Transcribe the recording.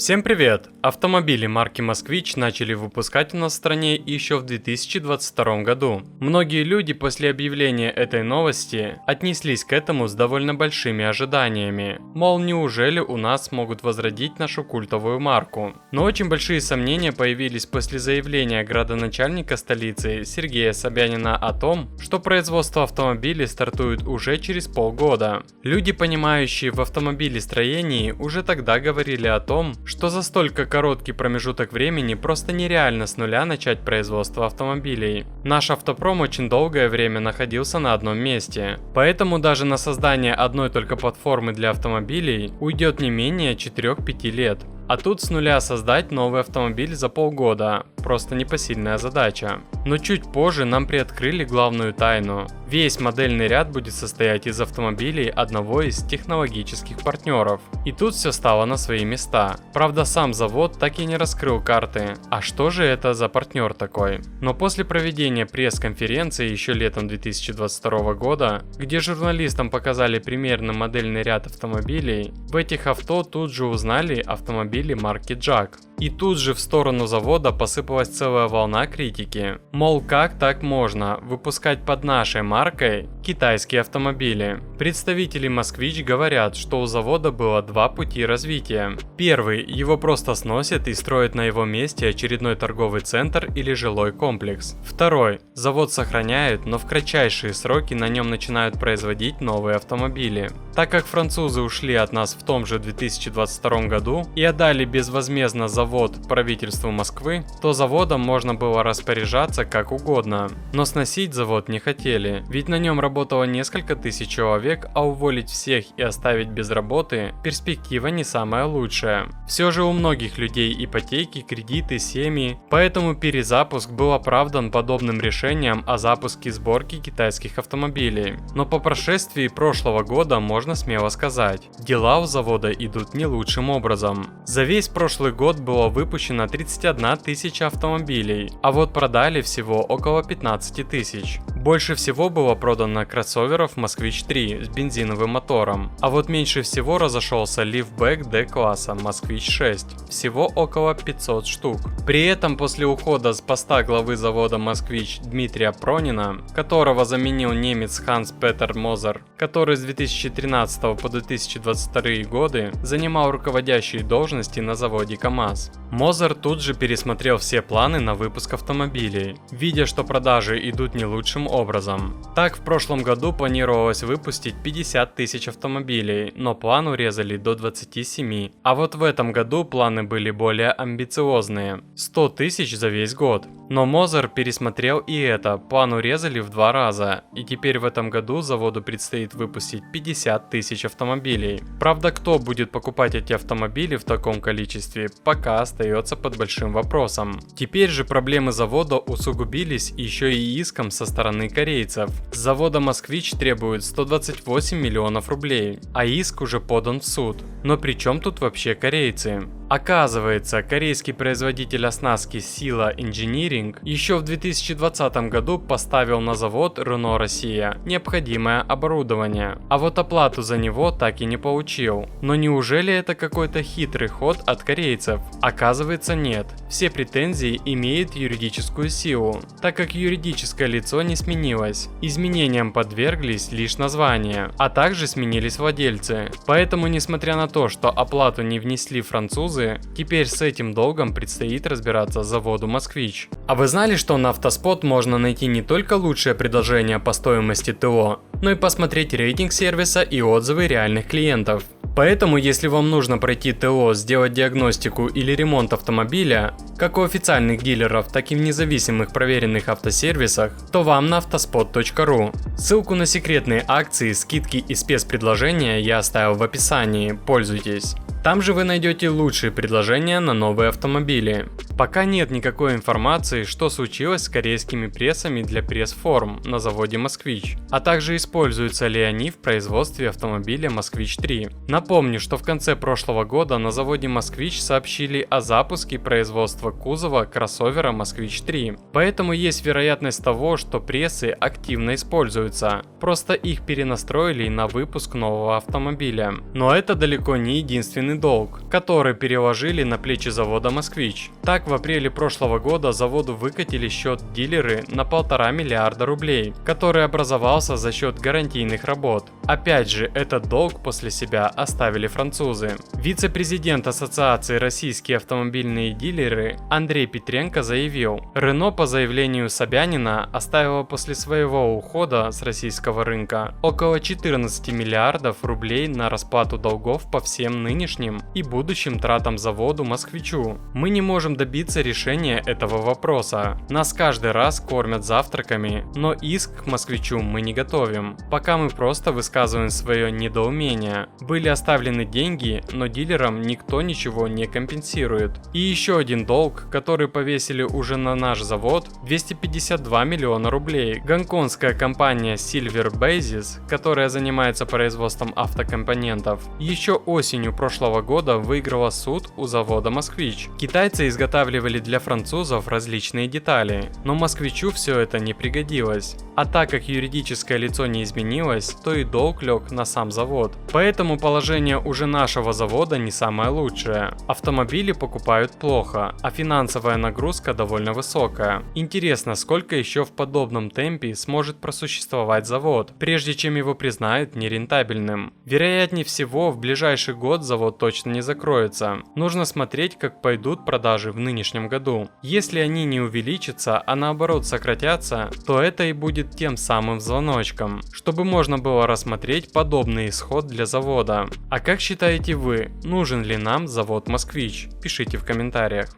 Всем привет! Автомобили марки Москвич начали выпускать у нас в стране еще в 2022 году. Многие люди после объявления этой новости отнеслись к этому с довольно большими ожиданиями. Мол, неужели у нас смогут возродить нашу культовую марку? Но очень большие сомнения появились после заявления градоначальника столицы Сергея Собянина о том, что производство автомобилей стартует уже через полгода. Люди, понимающие в автомобилестроении, уже тогда говорили о том, что за столько короткий промежуток времени просто нереально с нуля начать производство автомобилей. Наш автопром очень долгое время находился на одном месте, поэтому даже на создание одной только платформы для автомобилей уйдет не менее 4-5 лет. А тут с нуля создать новый автомобиль за полгода – просто непосильная задача. Но чуть позже нам приоткрыли главную тайну. Весь модельный ряд будет состоять из автомобилей одного из технологических партнеров. И тут все стало на свои места. Правда, сам завод так и не раскрыл карты. А что же это за партнер такой? Но после проведения пресс-конференции еще летом 2022 года, где журналистам показали примерно модельный ряд автомобилей, в этих авто тут же узнали автомобили марки JAC. И тут же в сторону завода посыпалась целая волна критики. Мол, как так можно выпускать под нашей маркой китайские автомобили? Представители Москвич говорят, что у завода было два пути развития. Первый, его просто сносят и строят на его месте очередной торговый центр или жилой комплекс. Второй, завод сохраняют, но в кратчайшие сроки на нем начинают производить новые автомобили. Так как французы ушли от нас в том же 2022 году и отдали безвозмездно завод правительству Москвы, то заводом можно было распоряжаться как угодно. Но сносить завод не хотели, ведь на нем работало несколько тысяч человек, а уволить всех и оставить без работы перспектива не самая лучшая. Все же у многих людей ипотеки, кредиты, семьи, поэтому перезапуск был оправдан подобным решением о запуске сборки китайских автомобилей. Но по прошествии прошлого года можно смело сказать, дела у завода идут не лучшим образом. За весь прошлый год было выпущено 31 тысяча автомобилей, а вот продали всего около 15 тысяч. Больше всего было продано кроссоверов Москвич 3 с бензиновым мотором, а вот меньше всего разошелся лифтбэк D-класса Москвич 6, всего около 500 штук. При этом после ухода с поста главы завода Москвич Дмитрия Пронина, которого заменил немец Ханс Петер Мозер, который с 2013 по 2022 годы занимал руководящие должности на заводе КАМАЗ, Мозер тут же пересмотрел все планы на выпуск автомобилей, видя, что продажи идут не лучшим образом. Так, в прошлом году планировалось выпустить 50 тысяч автомобилей, но план урезали до 27. А вот в этом году планы были более амбициозные – 100 тысяч за весь год. Но Мозер пересмотрел и это, план урезали в 2 раза, и теперь в этом году заводу предстоит выпустить 50 тысяч автомобилей. Правда, кто будет покупать эти автомобили в таком количестве, пока остается под большим вопросом. Теперь же проблемы завода усугубились еще и иском со стороны корейцев. С завода Москвич требуют 128 миллионов рублей, а иск уже подан в суд. Но при чем тут вообще корейцы? Оказывается, корейский производитель оснастки Sila Engineering еще в 2020 году поставил на завод Renault Россия необходимое оборудование, а вот оплату за него так и не получил. Но неужели это какой-то хитрый ход от корейцев? Оказывается, нет. Все претензии имеют юридическую силу, так как юридическое лицо не сменилось. Изменениям подверглись лишь названия, а также сменились владельцы. Поэтому, несмотря на то, что оплату не внесли французы, теперь с этим долгом предстоит разбираться заводу Москвич. А вы знали, что на Автоспот можно найти не только лучшее предложение по стоимости ТО, но и посмотреть рейтинг сервиса и отзывы реальных клиентов? Поэтому, если вам нужно пройти ТО, сделать диагностику или ремонт автомобиля, как у официальных дилеров, так и в независимых проверенных автосервисах, то вам на автоспот.ру. Ссылку на секретные акции, скидки и спецпредложения я оставил в описании, пользуйтесь. Там же вы найдете лучшие предложения на новые автомобили. Пока нет никакой информации, что случилось с корейскими прессами для пресс-форм на заводе Москвич, а также используются ли они в производстве автомобиля Москвич 3. Напомню, что в конце прошлого года на заводе Москвич сообщили о запуске производства кузова кроссовера Москвич 3. Поэтому есть вероятность того, что прессы активно используются, просто их перенастроили на выпуск нового автомобиля. Но это далеко не единственный автомобильный долг, который переложили на плечи завода «Москвич». Так, в апреле прошлого года заводу выкатили счет дилеры на 1,5 миллиарда рублей, который образовался за счет гарантийных работ. Опять же, этот долг после себя оставили французы. Вице-президент Ассоциации «Российские автомобильные дилеры» Андрей Петренко заявил, Рено по заявлению Собянина оставила после своего ухода с российского рынка около 14 миллиардов рублей на расплату долгов по всем нынешним и будущим тратам заводу «Москвичу». Мы не можем добиться решения этого вопроса. Нас каждый раз кормят завтраками, но иск к «Москвичу» мы не готовим. Пока мы просто высказываем свое недоумение. Были оставлены деньги, но дилерам никто ничего не компенсирует. И еще один долг, который повесили уже на наш завод, 252 миллиона рублей. Гонконгская компания Silver Basis, которая занимается производством автокомпонентов, еще осенью прошлого года выиграла суд у завода «Москвич». Китайцы изготавливали для французов различные детали, но «Москвичу» все это не пригодилось. А так как юридическое лицо не изменилось, то и долг лег на сам завод. Поэтому положение уже нашего завода не самое лучшее. Автомобили покупают плохо, а финансовая нагрузка довольно высокая. Интересно, сколько еще в подобном темпе сможет просуществовать завод, прежде чем его признают нерентабельным. Вероятнее всего, в ближайший год завод точно не закроется. Нужно смотреть, как пойдут продажи в нынешнем году. Если они не увеличатся, а наоборот сократятся, то это и будет тем самым звоночком, чтобы можно было рассмотреть подобный исход для завода. А как считаете вы, нужен ли нам завод «Москвич»? Пишите в комментариях.